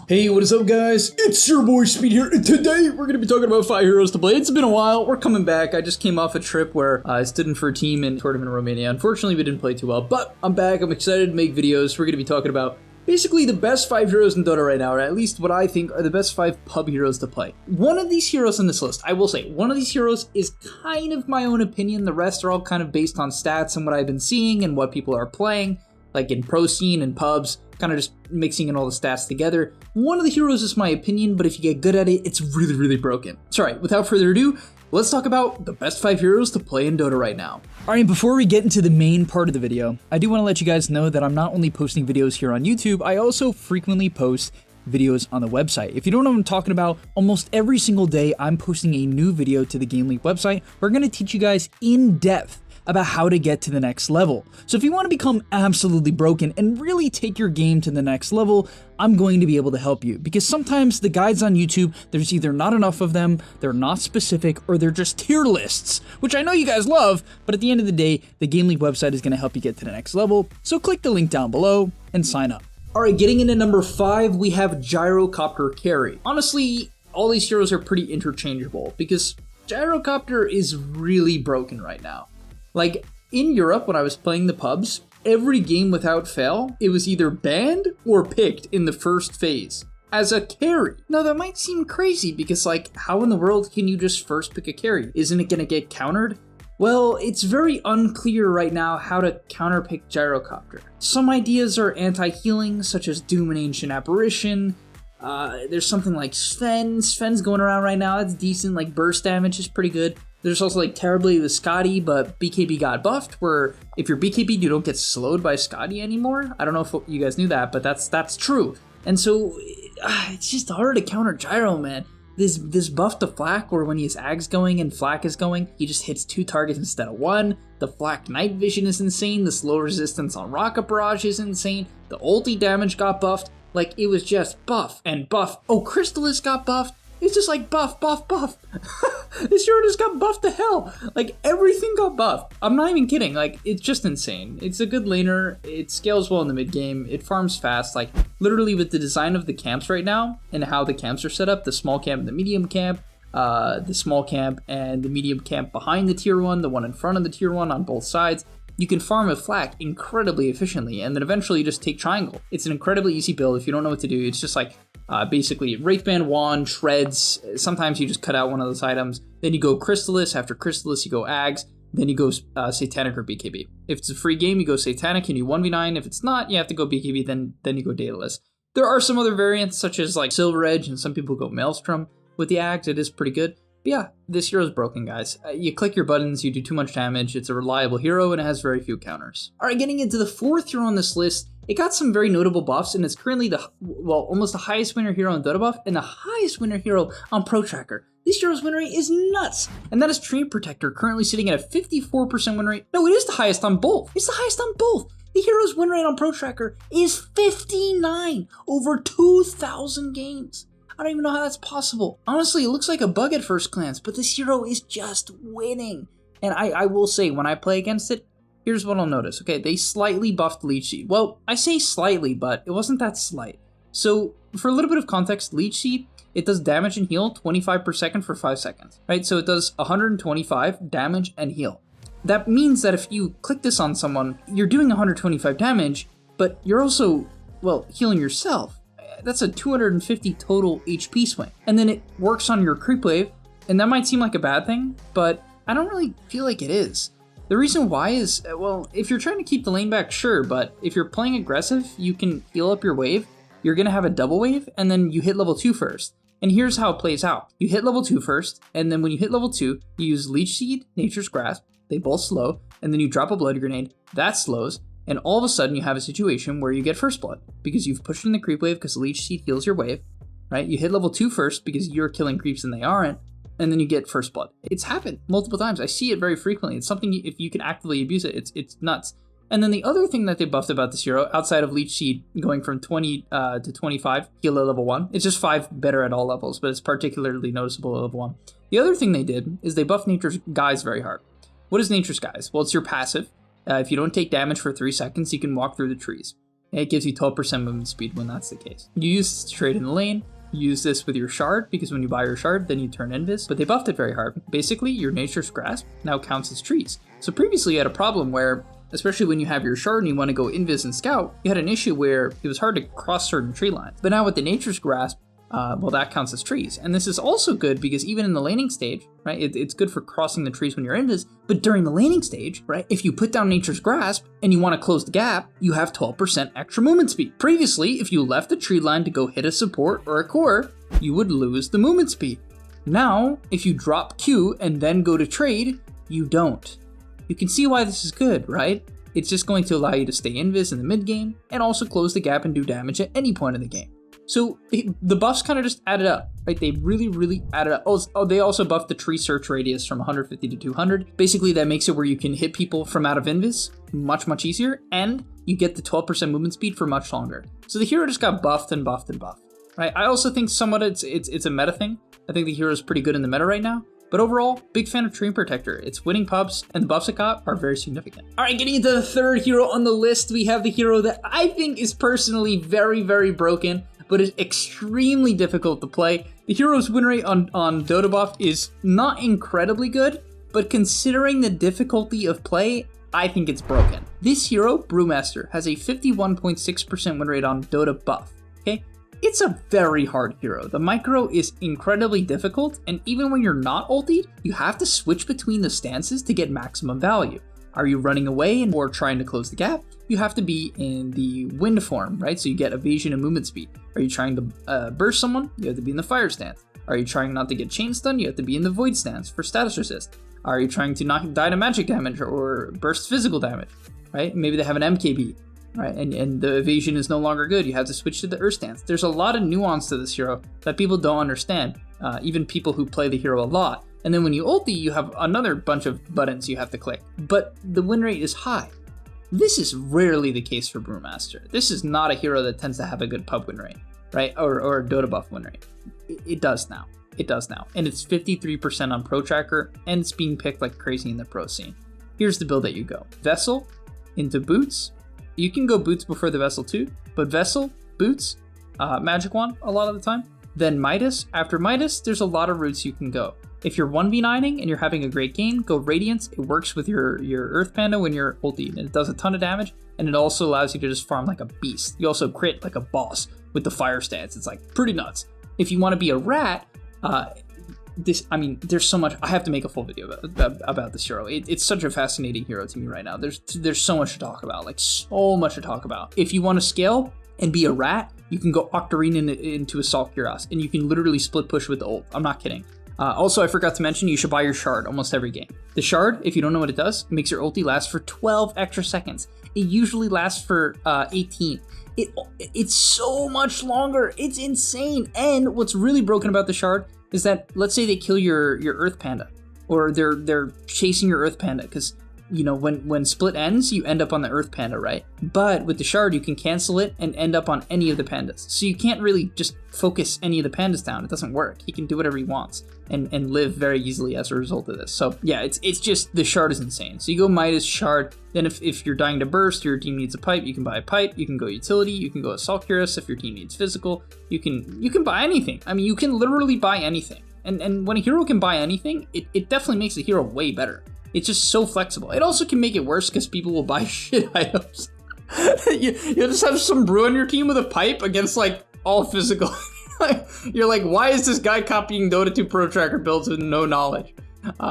Hey, what is up guys? It's your boy Speed here, and today we're gonna be talking about 5 heroes to play. It's been a while, we're coming back. I just came off a trip where I stood in for a team in a tournament in Romania. Unfortunately, we didn't play too well, but I'm back, I'm excited to make videos. We're gonna be talking about basically the best 5 heroes in Dota right now, or at least what I think are the best 5 pub heroes to play. One of these heroes on this list, I will say, one of these heroes is kind of my own opinion. The rest are all kind of based on stats and what I've been seeing and what people are playing, like in pro scene and pubs, kind of just mixing in all the stats together. One of the heroes is my opinion, but if you get good at it, it's really, really broken. So alright, without further ado, let's talk about the best 5 heroes to play in Dota right now. Alright, before we get into the main part of the video, I do want to let you guys know that I'm not only posting videos here on YouTube, I also frequently post videos on the website. If you don't know what I'm talking about, almost every single day I'm posting a new video to the Game League website. We're going to teach you guys in depth about how to get to the next level. So if you want to become absolutely broken and really take your game to the next level, I'm going to be able to help you, because sometimes the guides on YouTube, there's either not enough of them, they're not specific, or they're just tier lists, which I know you guys love, but at the end of the day, the Game League website is going to help you get to the next level. So click the link down below and sign up. Alright, getting into number 5, we have Gyrocopter Carry. Honestly, all these heroes are pretty interchangeable, because Gyrocopter is really broken right now. Like, in Europe, when I was playing the pubs, every game without fail, it was either banned or picked in the first phase as a carry. Now, that might seem crazy because, like, how in the world can you just first pick a carry? Isn't it gonna get countered? Well, it's very unclear right now how to counterpick Gyrocopter. Some ideas are anti-healing, such as Doom and Ancient Apparition. There's something like Sven. Sven's going around right now, that's decent, like burst damage is pretty good. There's also like Terribly with Scotty, but BKB got buffed, where if you're BKB, you don't get slowed by Scotty anymore. I don't know if you guys knew that, but that's true. And so it's just hard to counter Gyro, man. This buff to Flak, where when he has Ags going and Flak is going, he just hits 2 targets instead of 1. The Flak Night Vision is insane. The slow resistance on Rocket Barrage is insane. The ulti damage got buffed. Like, it was just buff and buff. Oh, Crystallis got buffed. It's just like buff, buff, buff. This hero just got buffed to hell. Like, everything got buffed. I'm not even kidding. Like, it's just insane. It's a good laner. It scales well in the mid game. It farms fast. Like, literally with the design of the camps right now and how the camps are set up, the small camp and the medium camp, the small camp and the medium camp behind the tier 1, the one in front of the tier 1 on both sides, you can farm a Flak incredibly efficiently, and then eventually you just take Triangle. It's an incredibly easy build. If you don't know what to do, it's just like basically Wraithband, Wand, Shreds. Sometimes you just cut out one of those items. Then you go Crystallis. After Crystallis, you go Ags. Then you go Satanic or BKB. If it's a free game, you go Satanic and you 1v9. If it's not, you have to go BKB, then you go Daedalus. There are some other variants, such as like Silver Edge, and some people go Maelstrom with the Ags. It is pretty good. But yeah, this hero is broken, guys. You click your buttons, you do too much damage. It's a reliable hero, and it has very few counters. Alright, getting into the 4th hero on this list, it got some very notable buffs, and it's currently almost the highest winner hero on Dota buff, and the highest winner hero on Pro Tracker. This hero's win rate is nuts, and that is Tree Protector, currently sitting at a 54% win rate. No, it is the highest on both. It's the highest on both. The hero's win rate on Pro Tracker is 59 over 2,000 games. I don't even know how that's possible. Honestly, it looks like a bug at first glance, but this hero is just winning. And I will say, when I play against it, here's what I'll notice. Okay, they slightly buffed Leech Seed. Well, I say slightly, but it wasn't that slight. So, for a little bit of context, Leech Seed, it does damage and heal 25 per second for 5 seconds, right? So it does 125 damage and heal. That means that if you click this on someone, you're doing 125 damage, but you're also, well, healing yourself. That's a 250 total HP swing. And then it works on your creep wave, and that might seem like a bad thing, but I don't really feel like it is. The reason why is, well, if you're trying to keep the lane back, sure, but if you're playing aggressive, you can heal up your wave, you're gonna have a double wave, and then you hit level 2 first. And here's how it plays out. You hit level 2 first, and then when you hit level 2, you use Leech Seed, Nature's Grasp, they both slow, and then you drop a Blood Grenade, that slows, and all of a sudden you have a situation where you get first blood, because you've pushed in the creep wave because Leech Seed heals your wave, right? You hit level 2 first because you're killing creeps and they aren't, and then you get first blood. It's happened multiple times. I see it very frequently. It's something, if you can actively abuse it, it's nuts. And then the other thing that they buffed about this hero, outside of Leech Seed going from 20 to 25, heal at level 1, it's just 5 better at all levels, but it's particularly noticeable at level 1. The other thing they did is they buffed Nature's Guise very hard. What is Nature's Guise? Well, it's your passive. If you don't take damage for 3 seconds, you can walk through the trees. It gives you 12% movement speed when that's the case. You use this to trade in the lane. You use this with your shard, because when you buy your shard, then you turn invis, but they buffed it very hard. Basically, your Nature's Grasp now counts as trees. So previously you had a problem where, especially when you have your shard and you want to go invis and scout, you had an issue where it was hard to cross certain tree lines. But now with the Nature's Grasp, well, that counts as trees. And this is also good because even in the laning stage, right, it's good for crossing the trees when you're invis, but during the laning stage, right, if you put down Nature's Grasp and you want to close the gap, you have 12% extra movement speed. Previously, if you left the tree line to go hit a support or a core, you would lose the movement speed. Now, if you drop Q and then go to trade, you don't. You can see why this is good, right? It's just going to allow you to stay invis in the mid game and also close the gap and do damage at any point in the game. So the buffs kind of just added up, right? They really added up. Oh, they also buffed the tree search radius from 150 to 200. Basically, that makes it where you can hit people from out of invis much easier, and you get the 12% movement speed for much longer. So the hero just got buffed and buffed and buffed, right? I also think somewhat it's a meta thing. I think the hero is pretty good in the meta right now. But overall, big fan of Tree Protector. It's winning pubs, and the buffs it got are very significant. All right, getting into the third hero on the list, we have the hero that I think is personally very broken, but is extremely difficult to play. The hero's win rate on Dota buff is not incredibly good, but considering the difficulty of play, I think it's broken. This hero, Brewmaster, has a 51.6% win rate on Dota buff, okay? It's a very hard hero. The micro is incredibly difficult, and even when you're not ultied, you have to switch between the stances to get maximum value. Are you running away or trying to close the gap? You have to be in the wind form, right? So you get evasion and movement speed. Are you trying to burst someone? You have to be in the fire stance. Are you trying not to get chain stun? You have to be in the void stance for status resist. Are you trying to not die to magic damage or burst physical damage, right? Maybe they have an MKB. Right, and the evasion is no longer good. You have to switch to the earth stance. There's a lot of nuance to this hero that people don't understand, even people who play the hero a lot. And then when you ulti, you have another bunch of buttons you have to click. But the win rate is high. This is rarely the case for Brewmaster. This is not a hero that tends to have a good pub win rate, right? Or a Dota buff win rate. It does now. It does now. And it's 53% on Pro Tracker, and it's being picked like crazy in the pro scene. Here's the build that you go. Vessel into Boots. You can go Boots before the Vessel too, but Vessel, Boots, Magic Wand a lot of the time. Then Midas. After Midas, there's a lot of routes you can go. If you're 1v9ing and you're having a great game, go Radiance. It works with your Earth Panda when you're ulti, and it does a ton of damage, and it also allows you to just farm like a beast. You also crit like a boss with the Fire Stance. It's like pretty nuts. If you want to be a rat, there's so much. I have to make a full video about this hero. It's such a fascinating hero to me right now. There's so much to talk about, like so much to talk about. If you want to scale and be a rat, you can go Octarine into Assault Cuirass, and you can literally split push with the ult. I'm not kidding. Also, I forgot to mention, you should buy your shard almost every game. The shard, if you don't know what it does, makes your ulti last for 12 extra seconds. It usually lasts for 18. It's so much longer. It's insane. And what's really broken about the shard is that, let's say they kill your Earth Panda, or they're chasing your Earth Panda, because you know when split ends, you end up on the Earth Panda, right? But with the shard, you can cancel it and end up on any of the pandas. So you can't really just focus any of the pandas down. It doesn't work. He can do whatever he wants and live very easily as a result of this. So yeah, it's just, the shard is insane. So you go Midas, shard. Then if you're dying to burst, your team needs a pipe, you can buy a pipe. You can go utility. You can go Assault Cuirass if your team needs physical. You can buy anything. I mean, you can literally buy anything. And when a hero can buy anything, it definitely makes the hero way better. It's just so flexible. It also can make it worse because people will buy shit items. you just have some brew on your team with a pipe against like all physical. You're like, why is this guy copying Dota 2 Pro Tracker builds with no knowledge?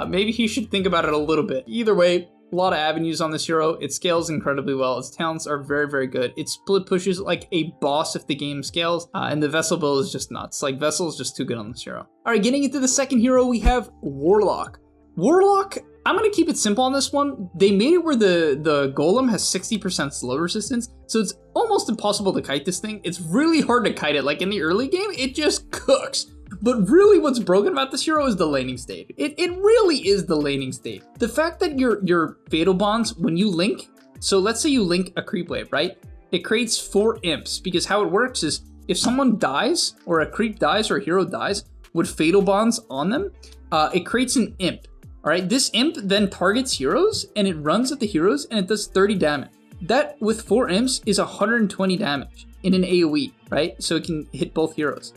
Maybe he should think about it a little bit. Either way, a lot of avenues on this hero. It scales incredibly well. Its talents are very good. It split pushes like a boss if the game scales. And the Vessel build is just nuts. Like, Vessel is just too good on this hero. All right, getting into the second hero, we have Warlock. Warlock, I'm going to keep it simple on this one. They made it where the golem has 60% slow resistance, so it's almost impossible to kite this thing. It's really hard to kite it. Like in the early game, it just cooks. But really what's broken about this hero is the laning state. It really is the laning state. The fact that your Fatal Bonds, when you link, so let's say you link a creep wave, right? It creates 4 imps, because how it works is if someone dies, or a creep dies, or a hero dies with Fatal Bonds on them, it creates an imp. All right, this imp then targets heroes, and it runs at the heroes, and it does 30 damage. That with 4 imps is 120 damage in an AoE, right? So it can hit both heroes.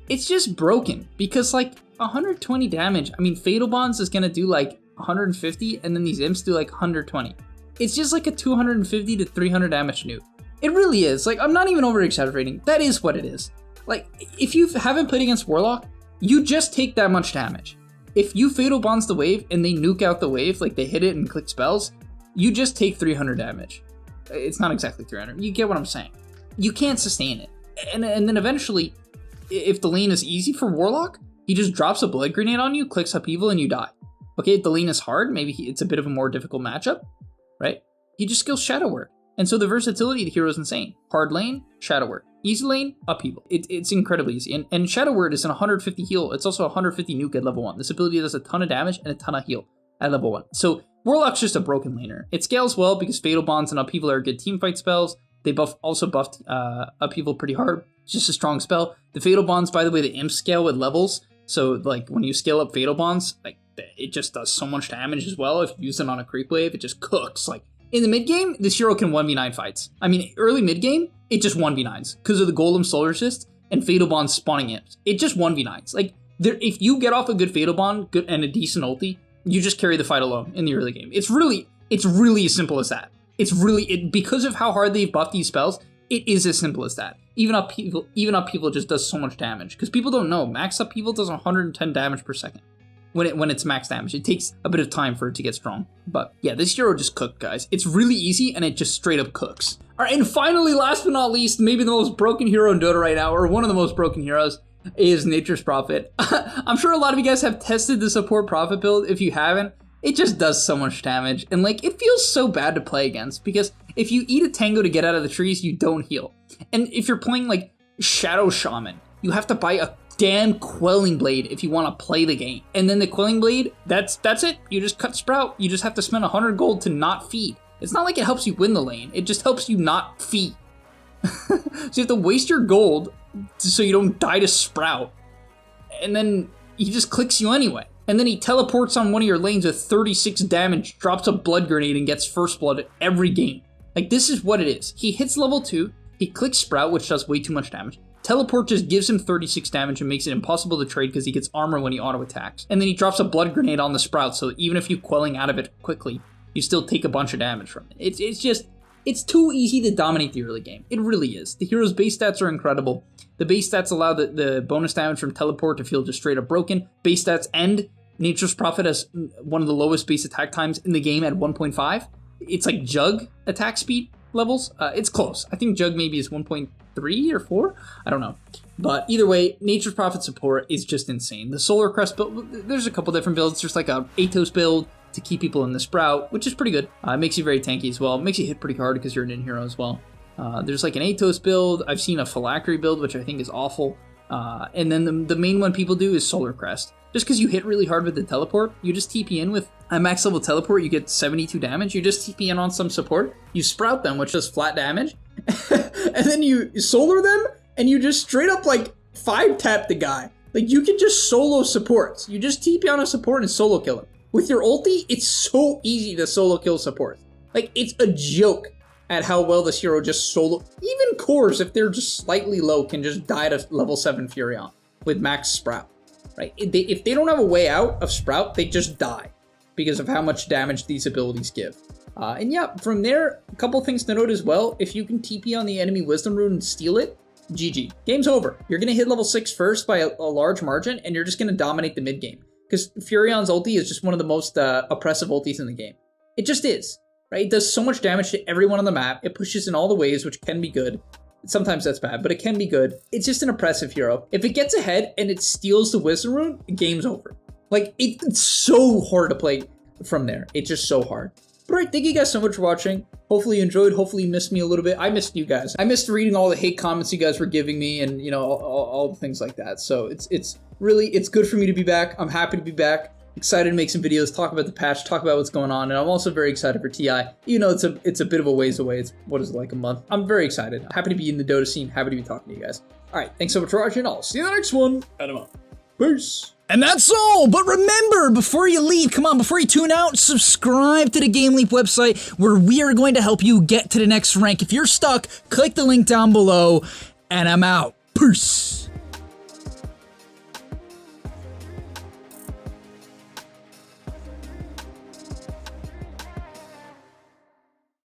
It's just broken because like 120 damage, I mean, Fatal Bonds is gonna do like 150 and then these imps do like 120. It's just like a 250 to 300 damage nuke. It really is. Like, I'm not even over exaggerating. That is what it is. Like, if you haven't played against Warlock, you just take that much damage. If you Fatal Bonds the wave and they nuke out the wave, like they hit it and click spells, you just take 300 damage. It's not exactly 300. You get what I'm saying. You can't sustain it. And then eventually, if the lane is easy for Warlock, he just drops a blood grenade on you, clicks Upheaval, and you die. Okay, if the lane is hard, maybe it's a bit of a more difficult matchup, right? He just skills Shadow Word. And so the versatility of the hero is insane. Hard lane, Shadow Word. Easy lane, Upheaval. It's incredibly easy. And Shadow Word is an 150 heal. It's also 150 nuke at level 1. This ability does a ton of damage and a ton of heal at level 1. So Warlock's just a broken laner. It scales well because Fatal Bonds and Upheaval are good teamfight spells. They also buffed Upheaval pretty hard. It's just a strong spell. The Fatal Bonds, by the way, the imps scale with levels. So like when you scale up Fatal Bonds, like it just does so much damage as well. If you use it on a creep wave, it just cooks. Like in the mid game, this hero can 1v9 fights. I mean, early mid game, it just 1v9s because of the Golem Solar Assist and Fatal Bond spawning imps. It just 1v9s. Like if you get off a good Fatal Bond and a decent ulti, you just carry the fight alone in the early game. It's really as simple as that. Because of how hard they've buffed these spells, it is as simple as that. Even Upheaval just does so much damage because people don't know max Upheaval does 110 damage per second. When it's max damage, it takes a bit of time for it to get strong. But yeah, this hero just cooked, guys. It's really easy and it just straight up cooks. All right, and finally, last but not least, maybe the most broken hero in Dota right now, or one of the most broken heroes, is Nature's Prophet. I'm sure a lot of you guys have tested the support Prophet build. If you haven't, it just does so much damage. And like, it feels so bad to play against because if you eat a tango to get out of the trees, you don't heal. And if you're playing like Shadow Shaman, you have to buy a damn Quelling Blade if you want to play the game. And then the Quelling Blade, that's it. You just cut Sprout. You just have to spend 100 gold to not feed. It's not like it helps you win the lane. It just helps you not feed. So you have to waste your gold so you don't die to Sprout. And then he just clicks you anyway. And then he teleports on one of your lanes with 36 damage, drops a blood grenade, and gets first blood every game. Like, this is what it is. He hits level 2, he clicks Sprout, which does way too much damage. Teleport just gives him 36 damage and makes it impossible to trade because he gets armor when he auto-attacks. And then he drops a blood grenade on the Sprout, so even if you quelling out of it quickly, you still take a bunch of damage from it. It's too easy to dominate the early game. It really is. The hero's base stats are incredible. The base stats allow the bonus damage from teleport to feel just straight up broken. Base stats end. Nature's Prophet has one of the lowest base attack times in the game at 1.5. It's like Jug attack speed levels. It's close. I think Jug maybe is 1.3 or 4. I don't know. But either way, Nature's Prophet support is just insane. The Solar Crest build, there's a couple different builds. There's like a Athos build to keep people in the Sprout, which is pretty good. It makes you very tanky as well. It makes you hit pretty hard because you're an in-hero as well. There's like an Athos build. I've seen a Phylactery build, which I think is awful. And then the main one people do is Solar Crest. Just because you hit really hard with the teleport, you just TP in with a max level teleport, you get 72 damage. You just TP in on some support, you Sprout them, which does flat damage, and then you Solar them, and you just straight up like 5-tap the guy. Like, you can just solo supports. You just TP on a support and solo kill him. With your ulti, it's so easy to solo kill support. Like, it's a joke at how well this hero just solo. Even cores, if they're just slightly low, can just die to level 7 Furion with max Sprout. Right? If they don't have a way out of Sprout, they just die because of how much damage these abilities give. And yeah, from there, a couple things to note as well. If you can TP on the enemy Wisdom Rune and steal it, GG. Game's over. You're going to hit level 6 first by a large margin, and you're just going to dominate the mid game. Because Furion's ulti is just one of the most oppressive ultis in the game. It just is. Right? It does so much damage to everyone on the map. It pushes in all the waves, which can be good. Sometimes that's bad, but it can be good. It's just an oppressive hero. If it gets ahead and it steals the Wisdom Rune, game's over. Like, it's so hard to play from there. It's just so hard. But alright, thank you guys so much for watching. Hopefully you enjoyed. Hopefully you missed me a little bit. I missed you guys. I missed reading all the hate comments you guys were giving me and, you know, all the things like that. So it's good for me to be back. I'm happy to be back. Excited to make some videos, talk about the patch, talk about what's going on, and I'm also very excited for TI. You know, it's a bit of a ways away. It's, what is it, like a month? I'm very excited. Happy to be in the Dota scene. Happy to be talking to you guys. All right, thanks so much for watching. I'll see you in the next one, and I'm out. Peace. And that's all, but remember, before you leave, come on, before you tune out, subscribe to the Game Leap website where we are going to help you get to the next rank. If you're stuck, click the link down below, and I'm out. Peace.